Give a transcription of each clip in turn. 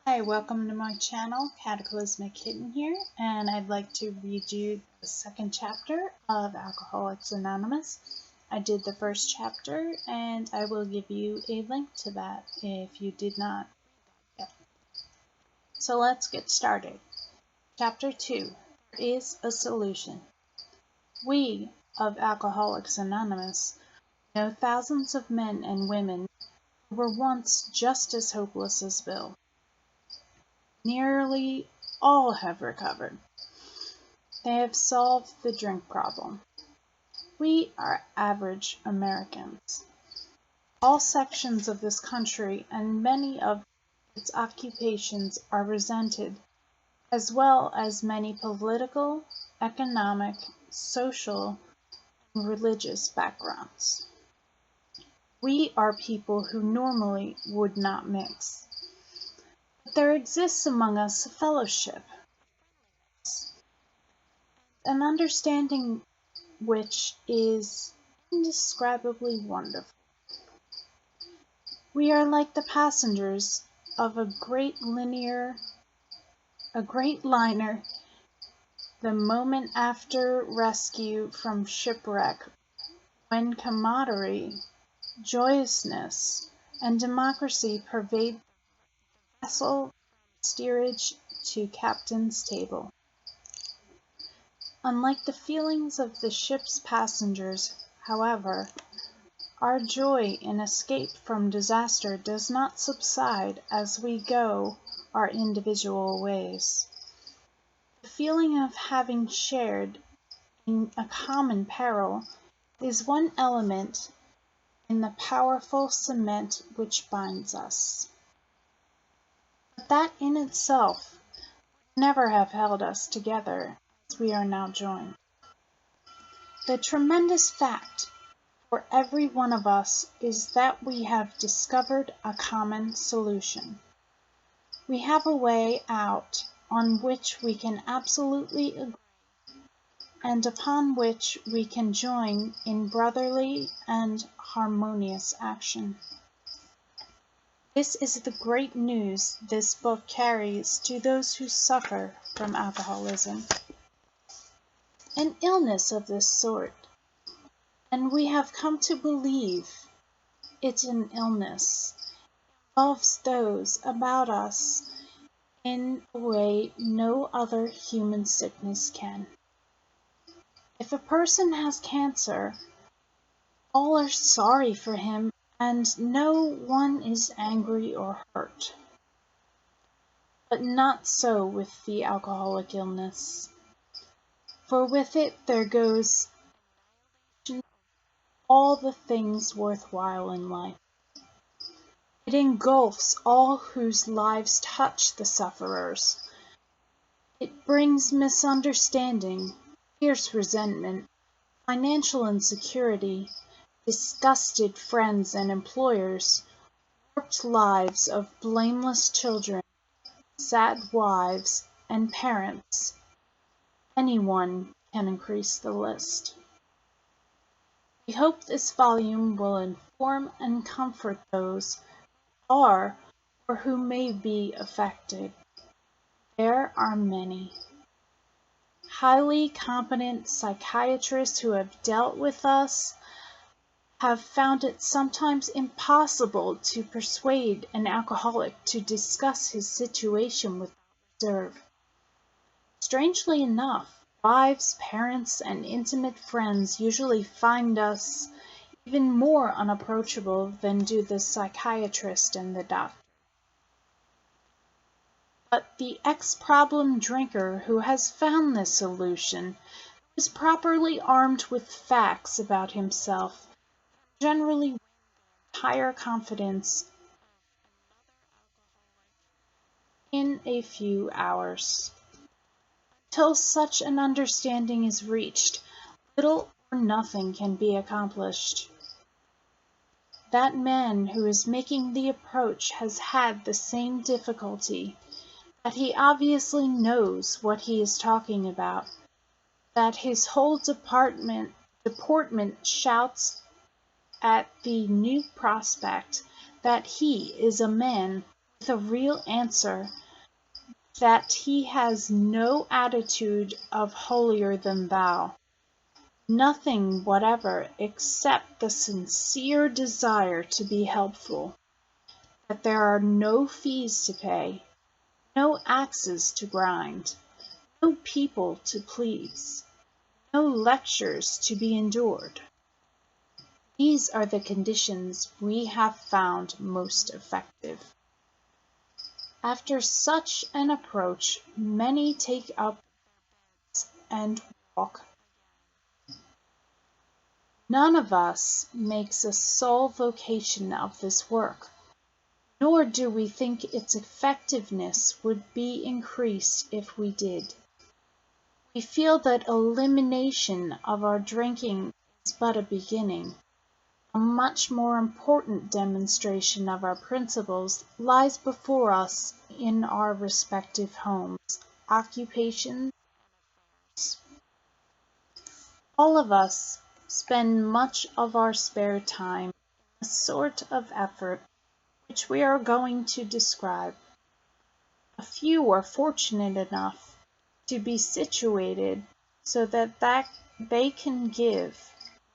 Hi, welcome to my channel, Cataclysmic Kitten here, and I'd like to read you the second chapter of Alcoholics Anonymous. I did the first chapter, and I will give you a link to that if you did not yet. So let's get started. Chapter 2. There is a solution. We of Alcoholics Anonymous know thousands of men and women who were once just as hopeless as Bill. Nearly all have recovered. They have solved the drink problem. We are average Americans. All sections of this country and many of its occupations are resented, as well as many political, economic, social, and religious backgrounds. We are people who normally would not mix. But there exists among us a fellowship, an understanding which is indescribably wonderful. We are like the passengers of a great liner the moment after rescue from shipwreck, when camaraderie, joyousness, and democracy pervade vessel steerage to captain's table. Unlike the feelings of the ship's passengers, however, our joy in escape from disaster does not subside as we go our individual ways. The feeling of having shared in a common peril is one element in the powerful cement which binds us. But that in itself would never have held us together as we are now joined. The tremendous fact for every one of us is that we have discovered a common solution. We have a way out on which we can absolutely agree and upon which we can join in brotherly and harmonious action. This is the great news this book carries to those who suffer from alcoholism. An illness of this sort, and we have come to believe it's an illness, involves those about us in a way no other human sickness can. If a person has cancer, all are sorry for him and no one is angry or hurt. But not so with the alcoholic illness, for with it there goes all the things worthwhile in life. It engulfs all whose lives touch the sufferers. It brings misunderstanding, fierce resentment, financial insecurity, disgusted friends and employers, warped lives of blameless children, sad wives, and parents. Anyone can increase the list. We hope this volume will inform and comfort those who are or who may be affected. There are many highly competent psychiatrists who have dealt with us have found it sometimes impossible to persuade an alcoholic to discuss his situation with reserve. Strangely enough, wives, parents, and intimate friends usually find us even more unapproachable than do the psychiatrist and the doctor. But the ex-problem drinker who has found this solution, who is properly armed with facts about himself, generally wins entire confidence in a few hours. Until such an understanding is reached, little or nothing can be accomplished. That man who is making the approach has had the same difficulty, that he obviously knows what he is talking about, that his whole deportment shouts at the new prospect that he is a man with a real answer that he has no attitude of holier than thou, nothing whatever except the sincere desire to be helpful, that there are no fees to pay, no axes to grind, no people to please, no lectures to be endured. These are the conditions we have found most effective. After such an approach, many take up and walk. None of us makes a sole vocation of this work, nor do we think its effectiveness would be increased if we did. We feel that elimination of our drinking is but a beginning. A much more important demonstration of our principles lies before us in our respective homes, occupations. All of us spend much of our spare time in a sort of effort which we are going to describe. A few are fortunate enough to be situated so that they can give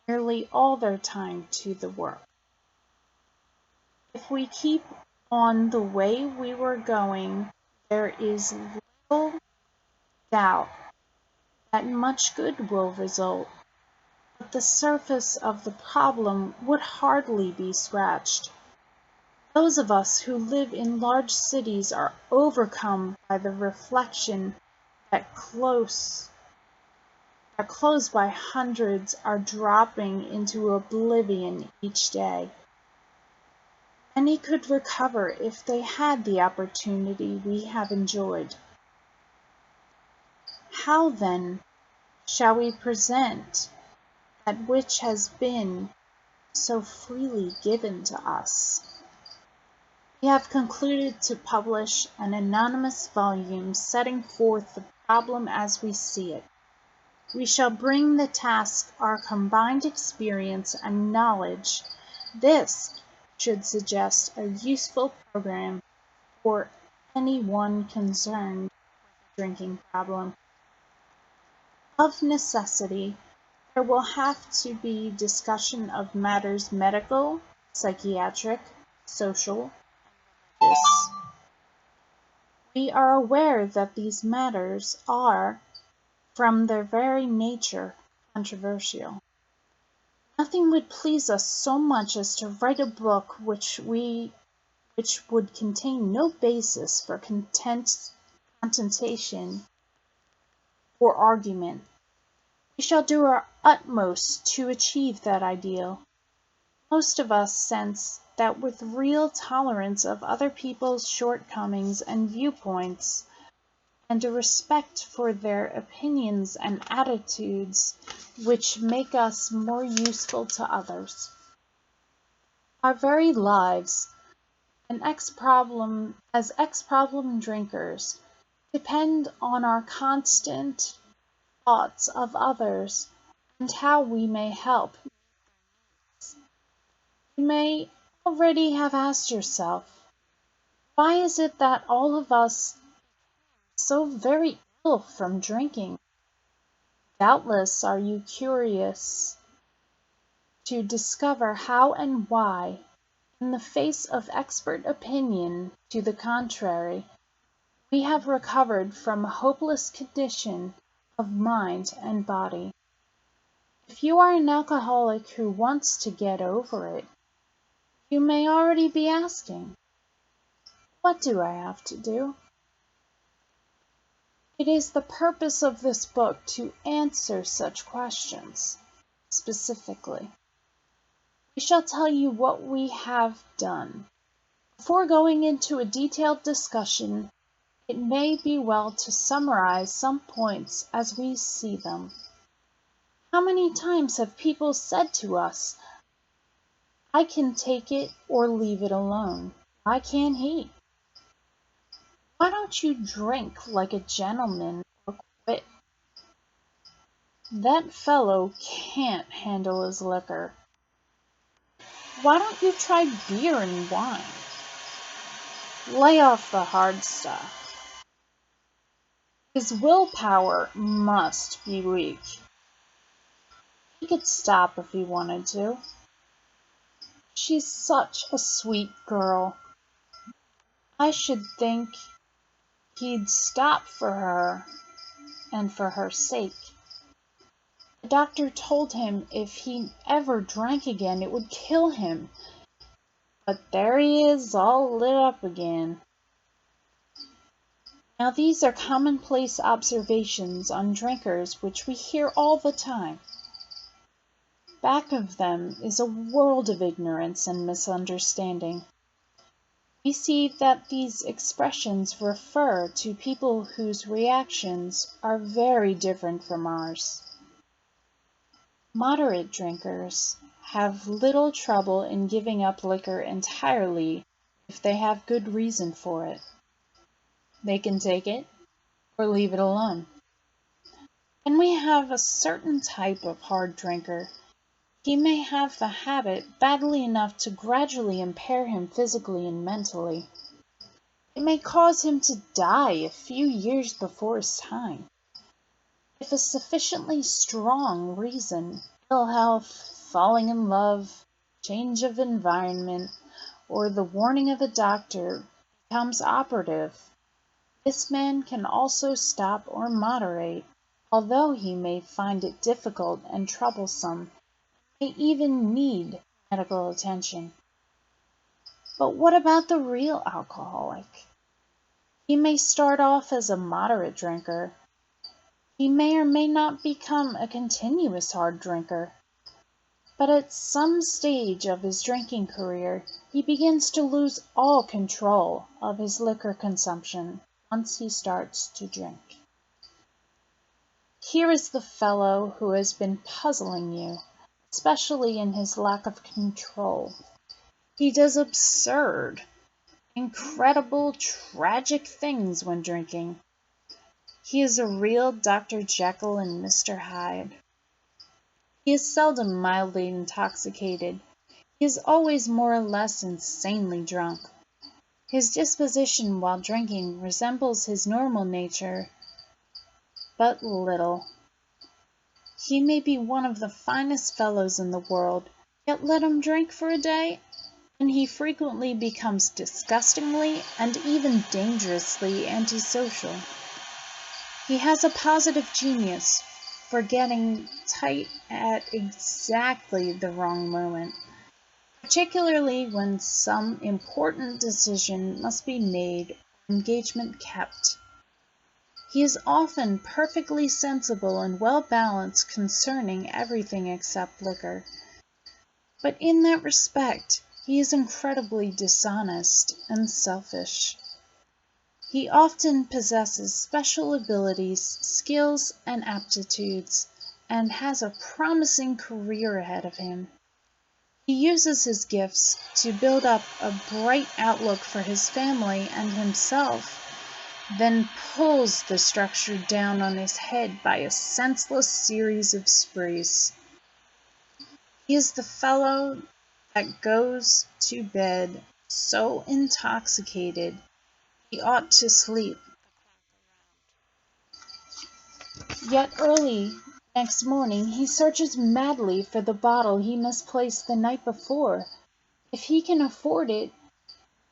nearly all their time to the work. If we keep on the way we were going, there is little doubt that much good will result, but the surface of the problem would hardly be scratched. Those of us who live in large cities are overcome by the reflection that close by hundreds are dropping into oblivion each day. Many could recover if they had the opportunity we have enjoyed. How, then, shall we present that which has been so freely given to us? We have concluded to publish an anonymous volume setting forth the problem as we see it. We shall bring the task our combined experience and knowledge. This should suggest a useful program for anyone concerned with the drinking problem. Of necessity, there will have to be discussion of matters medical, psychiatric, social, and religious. We are aware that these matters are, from their very nature, controversial. Nothing would please us so much as to write a book which would contain no basis for contention or argument. We shall do our utmost to achieve that ideal. Most of us sense that with real tolerance of other people's shortcomings and viewpoints, and a respect for their opinions and attitudes which make us more useful to others, our very lives as ex-problem drinkers depend on our constant thoughts of others and how we may help. You may already have asked yourself, why is it that all of us are so very ill from drinking? Doubtless are you curious to discover how and why, in the face of expert opinion to the contrary, we have recovered from a hopeless condition of mind and body. If you are an alcoholic who wants to get over it, you may already be asking, what do I have to do? It is the purpose of this book to answer such questions specifically. We shall tell you what we have done. Before going into a detailed discussion, it may be well to summarize some points as we see them. How many times have people said to us, I can take it or leave it alone. Why can't he? Why don't you drink like a gentleman or quit? That fellow can't handle his liquor. Why don't you try beer and wine? Lay off the hard stuff. His willpower must be weak. He could stop if he wanted to. She's such a sweet girl. I should think he'd stop for her and for her sake. The doctor told him if he ever drank again it would kill him. But there he is, all lit up again. Now these are commonplace observations on drinkers which we hear all the time. Back of them is a world of ignorance and misunderstanding. We see that these expressions refer to people whose reactions are very different from ours. Moderate drinkers have little trouble in giving up liquor entirely if they have good reason for it. They can take it or leave it alone. And we have a certain type of hard drinker. He may have the habit badly enough to gradually impair him physically and mentally. It may cause him to die a few years before his time. If a sufficiently strong reason, ill health, falling in love, change of environment, or the warning of a doctor becomes operative, this man can also stop or moderate, although he may find it difficult and troublesome, may even need medical attention. But what about the real alcoholic? He may start off as a moderate drinker. He may or may not become a continuous hard drinker. But at some stage of his drinking career, he begins to lose all control of his liquor consumption once he starts to drink. Here is the fellow who has been puzzling you, especially in his lack of control. He does absurd, incredible, tragic things when drinking. He is a real Dr. Jekyll and Mr. Hyde. He is seldom mildly intoxicated. He is always more or less insanely drunk. His disposition while drinking resembles his normal nature but little. He may be one of the finest fellows in the world, yet let him drink for a day, and he frequently becomes disgustingly and even dangerously antisocial. He has a positive genius for getting tight at exactly the wrong moment, particularly when some important decision must be made or engagement kept. He is often perfectly sensible and well-balanced concerning everything except liquor. But in that respect, he is incredibly dishonest and selfish. He often possesses special abilities, skills, and aptitudes, and has a promising career ahead of him. He uses his gifts to build up a bright outlook for his family and himself, then pulls the structure down on his head by a senseless series of sprees. He is the fellow that goes to bed so intoxicated he ought to sleep. Yet early next morning he searches madly for the bottle he misplaced the night before. If he can afford it,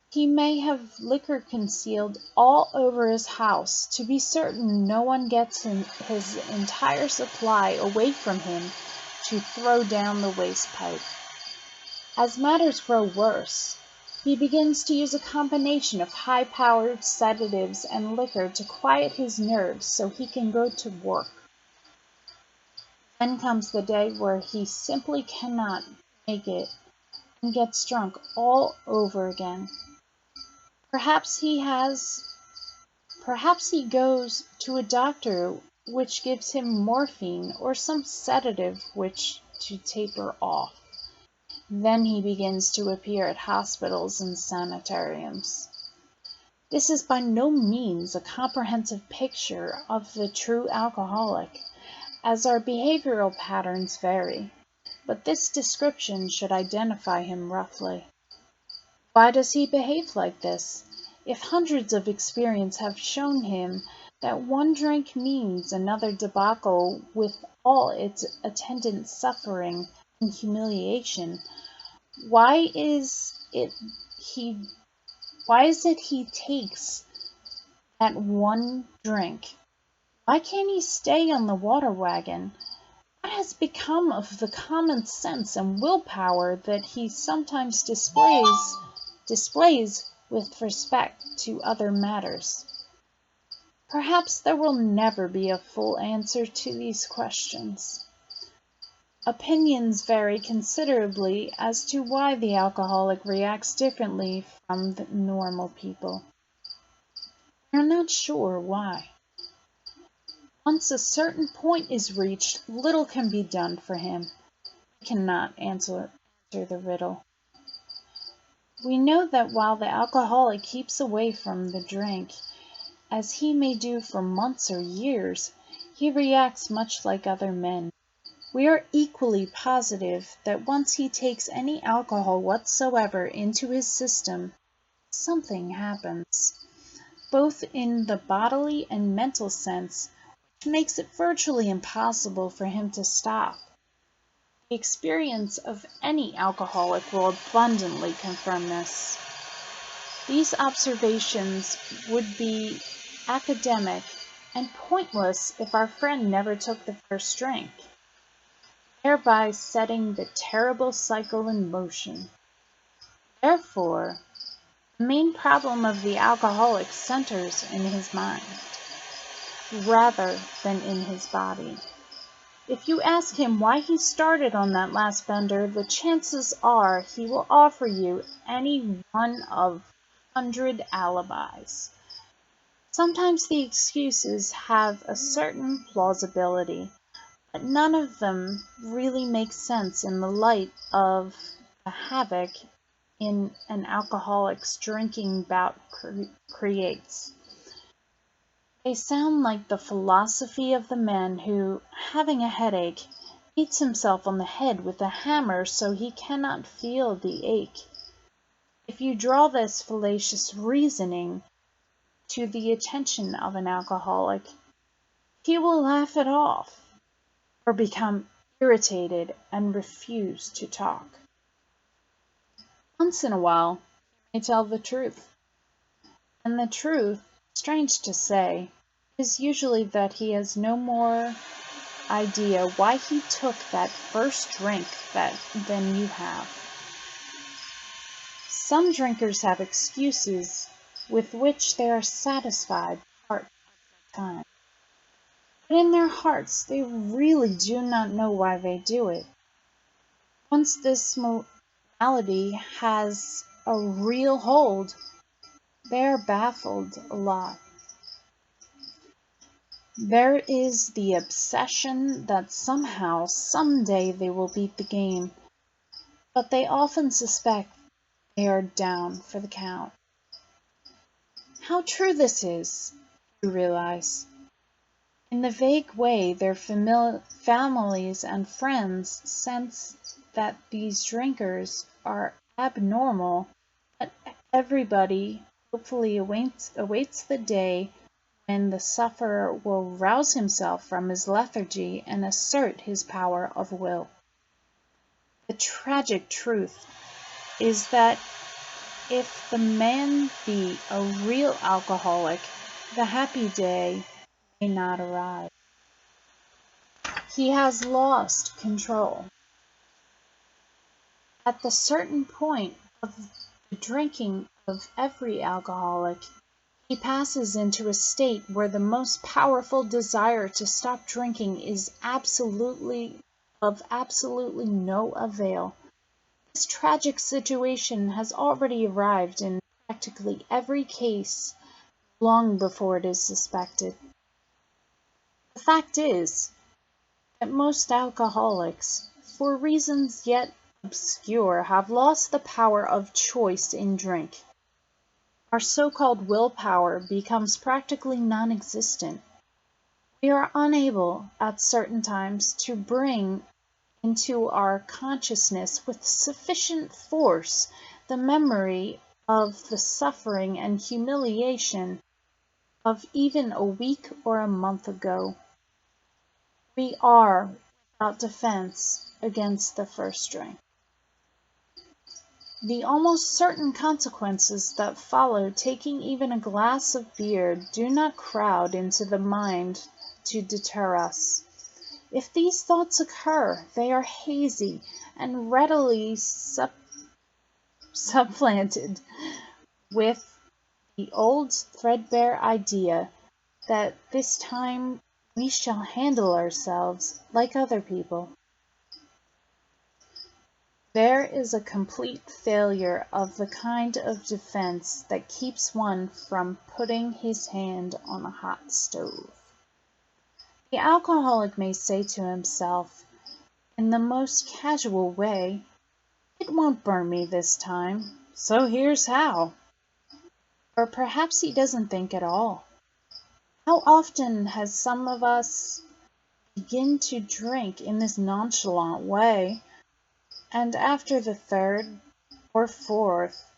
he may have liquor concealed all over his house to be certain no one gets his entire supply away from him to throw down the waste pipe. As matters grow worse, he begins to use a combination of high-powered sedatives and liquor to quiet his nerves so he can go to work. Then comes the day where he simply cannot make it and gets drunk all over again. Perhaps he goes to a doctor which gives him morphine or some sedative which to taper off. Then he begins to appear at hospitals and sanitariums. This is by no means a comprehensive picture of the true alcoholic, as our behavioral patterns vary, but this description should identify him roughly. Why does he behave like this? If hundreds of experience have shown him that one drink means another debacle with all its attendant suffering and humiliation, why is it he takes that one drink? Why can't he stay on the water wagon? What has become of the common sense and willpower that he sometimes displays with respect to other matters? Perhaps there will never be a full answer to these questions. Opinions vary considerably as to why the alcoholic reacts differently from the normal people. We are not sure why. Once a certain point is reached, little can be done for him. We cannot answer the riddle. We know that while the alcoholic keeps away from the drink, as he may do for months or years, he reacts much like other men. We are equally positive that once he takes any alcohol whatsoever into his system, something happens, both in the bodily and mental sense, which makes it virtually impossible for him to stop. The experience of any alcoholic will abundantly confirm this. These observations would be academic and pointless if our friend never took the first drink, thereby setting the terrible cycle in motion. Therefore, the main problem of the alcoholic centers in his mind, rather than in his body. If you ask him why he started on that last bender, the chances are he will offer you any one of 100 alibis. Sometimes the excuses have a certain plausibility, but none of them really make sense in the light of the havoc an alcoholic's drinking bout creates. They sound like the philosophy of the man who, having a headache, beats himself on the head with a hammer so he cannot feel the ache. If you draw this fallacious reasoning to the attention of an alcoholic, he will laugh it off, or become irritated and refuse to talk. Once in a while, he may tell the truth, and the truth, strange to say, is usually that he has no more idea why he took that first drink than you have. Some drinkers have excuses with which they are satisfied part of the time, but in their hearts they really do not know why they do it. Once this malady has a real hold, they are baffled a lot. There is the obsession that somehow, someday they will beat the game, but they often suspect they are down for the count. How true this is, you realize. In the vague way their families and friends sense that these drinkers are abnormal, but everybody hopefully awaits the day when the sufferer will rouse himself from his lethargy and assert his power of will. The tragic truth is that if the man be a real alcoholic, the happy day may not arrive. He has lost control. At the certain point of the drinking of every alcoholic, he passes into a state where the most powerful desire to stop drinking is of absolutely no avail. This tragic situation has already arrived in practically every case long before it is suspected. The fact is that most alcoholics, for reasons yet obscure, have lost the power of choice in drink. Our so-called willpower becomes practically non-existent. We are unable, at certain times, to bring into our consciousness with sufficient force the memory of the suffering and humiliation of even a week or a month ago. We are without defense against the first drink. The almost certain consequences that follow taking even a glass of beer do not crowd into the mind to deter us. If these thoughts occur, they are hazy and readily supplanted with the old threadbare idea that this time we shall handle ourselves like other people. There is a complete failure of the kind of defense that keeps one from putting his hand on a hot stove. The alcoholic may say to himself, in the most casual way, "It won't burn me this time, so here's how." Or perhaps he doesn't think at all. How often has some of us begin to drink in this nonchalant way, and after the third or fourth,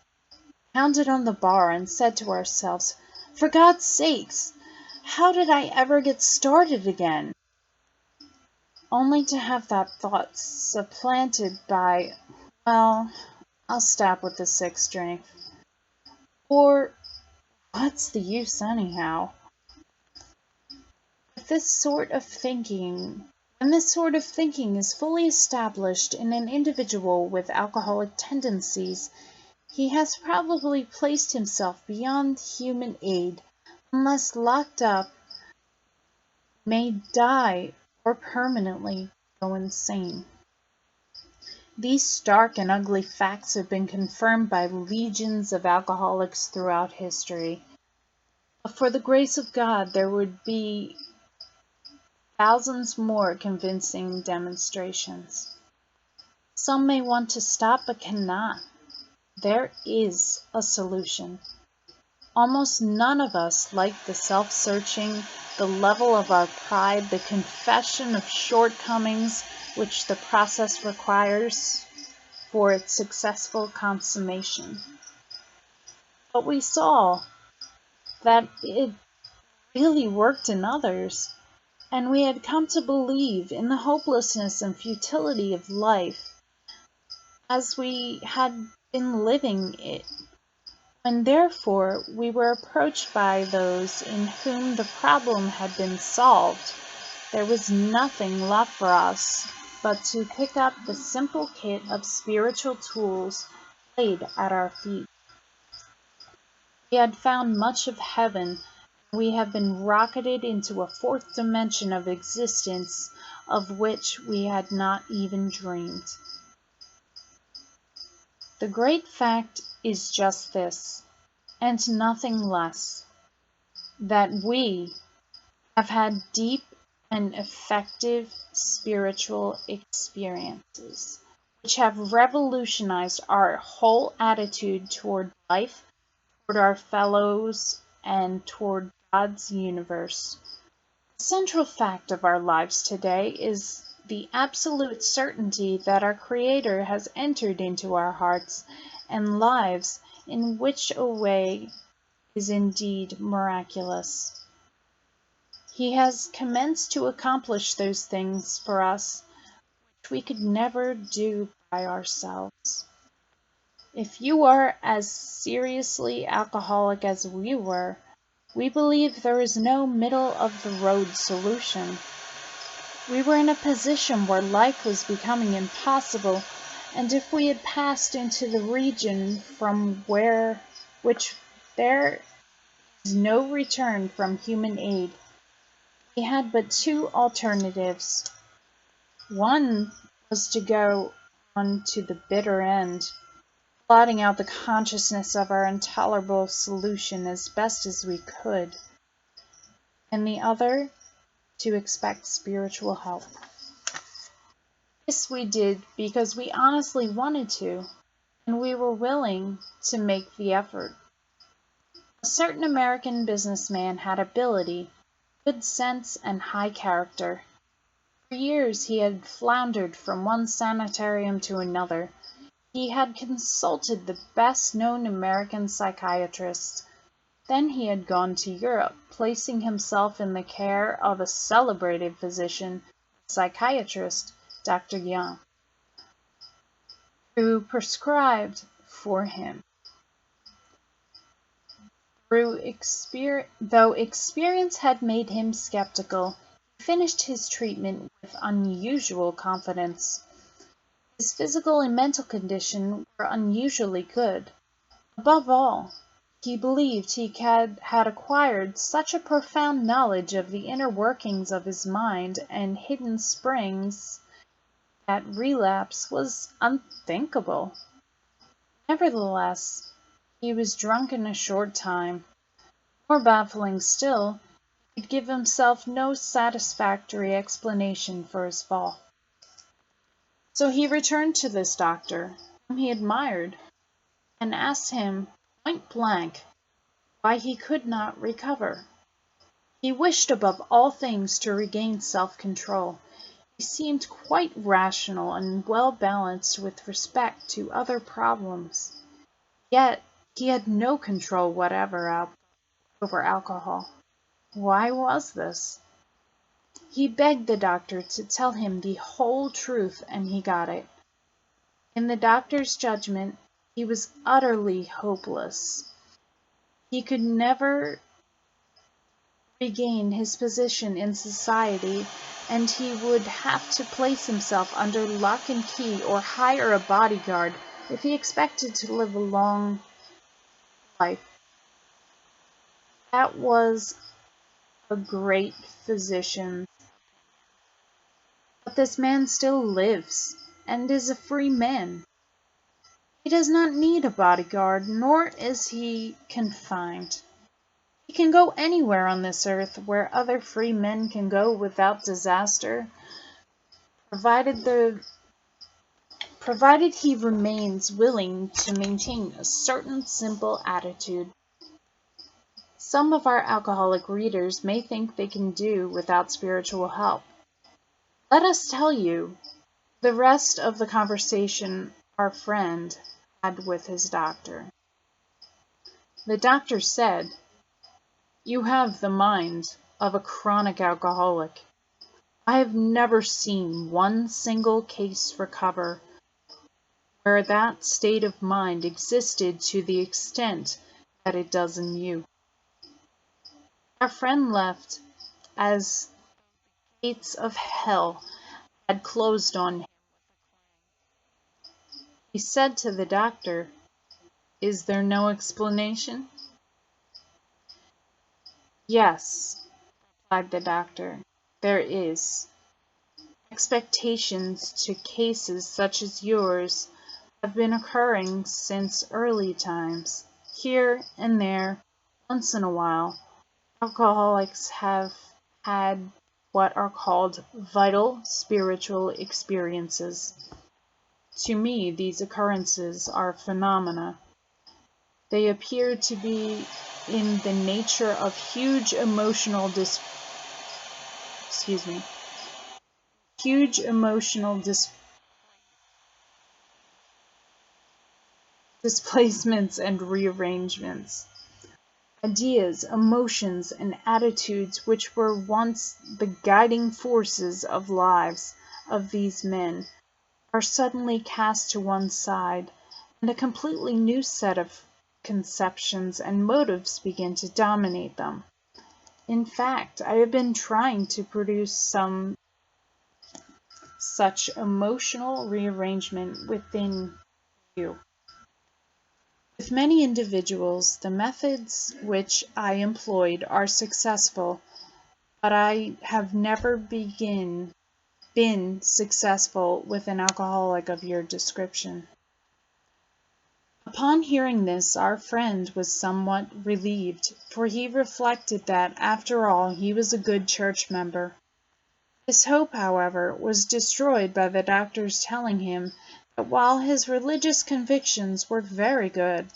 pounded on the bar and said to ourselves, "For God's sakes, how did I ever get started again?" Only to have that thought supplanted by, "Well, I'll stop with the sixth drink," or "What's the use anyhow?" When this sort of thinking is fully established in an individual with alcoholic tendencies, he has probably placed himself beyond human aid, unless locked up, may die, or permanently go insane. These stark and ugly facts have been confirmed by legions of alcoholics throughout history. But for the grace of God, there would be thousands more convincing demonstrations. Some may want to stop but cannot. There is a solution. Almost none of us like the self-searching, the level of our pride, the confession of shortcomings which the process requires for its successful consummation. But we saw that it really worked in others, and we had come to believe in the hopelessness and futility of life as we had been living it. When therefore we were approached by those in whom the problem had been solved, there was nothing left for us but to pick up the simple kit of spiritual tools laid at our feet. We had found much of heaven. We have been rocketed into a fourth dimension of existence of which we had not even dreamed. The great fact is just this, and nothing less, that we have had deep and effective spiritual experiences, which have revolutionized our whole attitude toward life, toward our fellows, and toward God's universe. The central fact of our lives today is the absolute certainty that our Creator has entered into our hearts and lives in which a way is indeed miraculous. He has commenced to accomplish those things for us which we could never do by ourselves. If you are as seriously alcoholic as we were, we believe there is no middle-of-the-road solution. We were in a position where life was becoming impossible, and if we had passed into the region from which there is no return from human aid, we had but two alternatives. One was to go on to the bitter end, blotting out the consciousness of our intolerable solution as best as we could, and the other, to expect spiritual help. This we did because we honestly wanted to, and we were willing to make the effort. A certain American businessman had ability, good sense, and high character. For years he had floundered from one sanitarium to another. He had consulted the best-known American psychiatrists. Then he had gone to Europe, placing himself in the care of a celebrated physician, psychiatrist, Dr. Young, who prescribed for him. Though experience had made him skeptical, he finished his treatment with unusual confidence. His physical and mental condition were unusually good. Above all, he believed he had acquired such a profound knowledge of the inner workings of his mind and hidden springs that relapse was unthinkable. Nevertheless, he was drunk in a short time. More baffling still, he could give himself no satisfactory explanation for his fall. So he returned to this doctor, whom he admired, and asked him point blank why he could not recover. He wished above all things to regain self-control. He seemed quite rational and well balanced with respect to other problems. Yet he had no control whatever over alcohol. Why was this? He begged the doctor to tell him the whole truth, and he got it. In the doctor's judgment, he was utterly hopeless. He could never regain his position in society, and he would have to place himself under lock and key or hire a bodyguard if he expected to live a long life. That was a great physician. But this man still lives, and is a free man. He does not need a bodyguard, nor is he confined. He can go anywhere on this earth where other free men can go without disaster, provided he remains willing to maintain a certain simple attitude. Some of our alcoholic readers may think they can do without spiritual help. Let us tell you the rest of the conversation our friend had with his doctor. The doctor said, "You have the mind of a chronic alcoholic. I have never seen one single case recover where that state of mind existed to the extent that it does in you." Our friend left as the gates of hell had closed on him. He said to the doctor, "Is there no explanation?" "Yes," replied the doctor, "there is. Expectations to cases such as yours have been occurring since early times. Here and there, once in a while, alcoholics have had what are called vital spiritual experiences. To me, these occurrences are phenomena. They appear to be in the nature of huge emotional displacements and rearrangements. Ideas, emotions, and attitudes which were once the guiding forces of lives of these men are suddenly cast to one side, and a completely new set of conceptions and motives begin to dominate them. In fact, I have been trying to produce some such emotional rearrangement within you. With many individuals, the methods which I employed are successful, but I have never been successful with an alcoholic of your description." Upon hearing this, our friend was somewhat relieved, for he reflected that, after all, he was a good church member. His hope, however, was destroyed by the doctor's telling him that while his religious convictions were very good,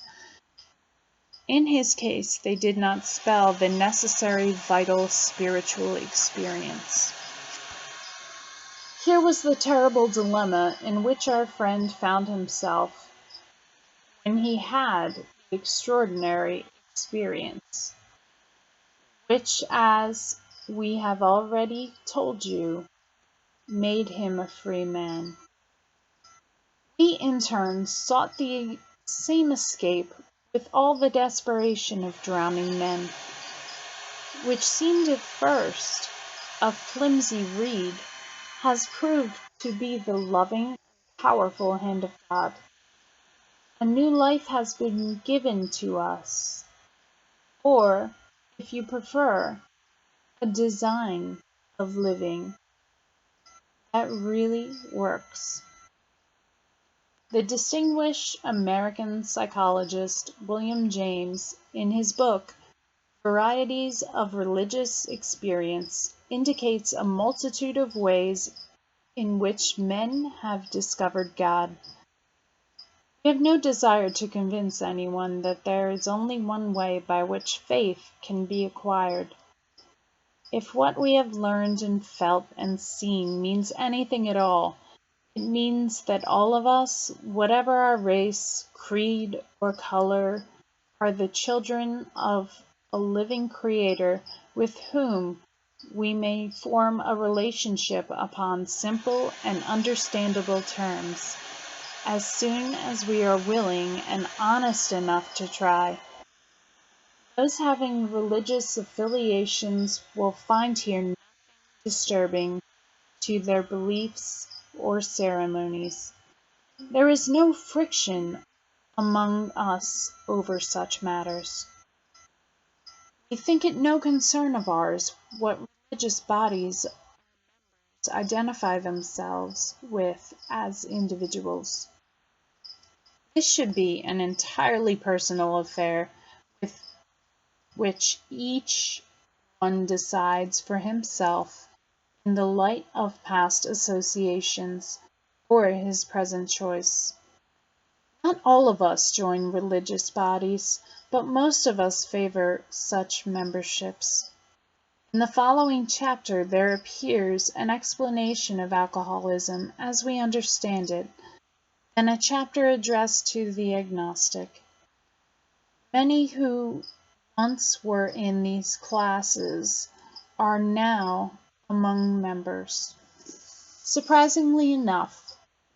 in his case they did not spell the necessary vital spiritual experience. Here was the terrible dilemma in which our friend found himself when he had the extraordinary experience, which, as we have already told you, made him a free man. We in turn sought the same escape with all the desperation of drowning men, which seemed at first a flimsy reed, has proved to be the loving, powerful hand of God. A new life has been given to us, or, if you prefer, a design of living that really works. The distinguished American psychologist William James, in his book Varieties of Religious Experience, indicates a multitude of ways in which men have discovered God. We have no desire to convince anyone that there is only one way by which faith can be acquired. If what we have learned and felt and seen means anything at all, it means that all of us, whatever our race, creed, or color, are the children of a living Creator with whom we may form a relationship upon simple and understandable terms, as soon as we are willing and honest enough to try. Those having religious affiliations will find here nothing disturbing to their beliefs or ceremonies. There is no friction among us over such matters. We think it no concern of ours what religious bodies identify themselves with as individuals. This should be an entirely personal affair with which each one decides for himself in the light of past associations or his present choice. Not all of us join religious bodies, but most of us favor such memberships. In the following chapter there appears an explanation of alcoholism as we understand it, and a chapter addressed to the agnostic. Many who once were in these classes are now among members. Surprisingly enough,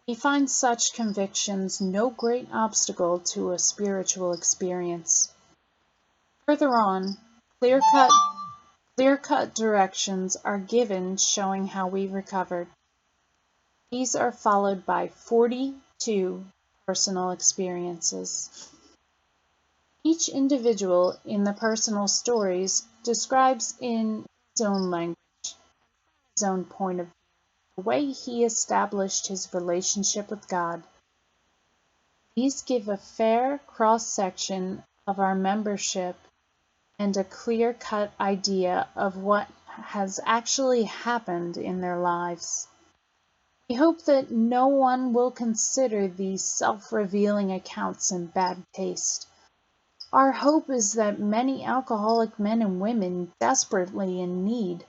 we find such convictions no great obstacle to a spiritual experience. Further on, clear-cut directions are given showing how we recovered. These are followed by 42 personal experiences. Each individual in the personal stories describes in his own language, his own point of view, the way he established his relationship with God. These give a fair cross-section of our membership and a clear-cut idea of what has actually happened in their lives. We hope that no one will consider these self-revealing accounts in bad taste. Our hope is that many alcoholic men and women desperately in need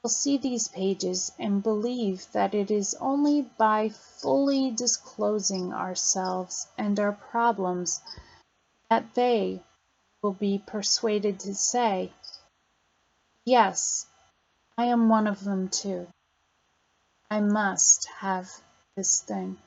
will see these pages and believe that it is only by fully disclosing ourselves and our problems that they will be persuaded to say, "Yes, I am one of them too. I must have this thing."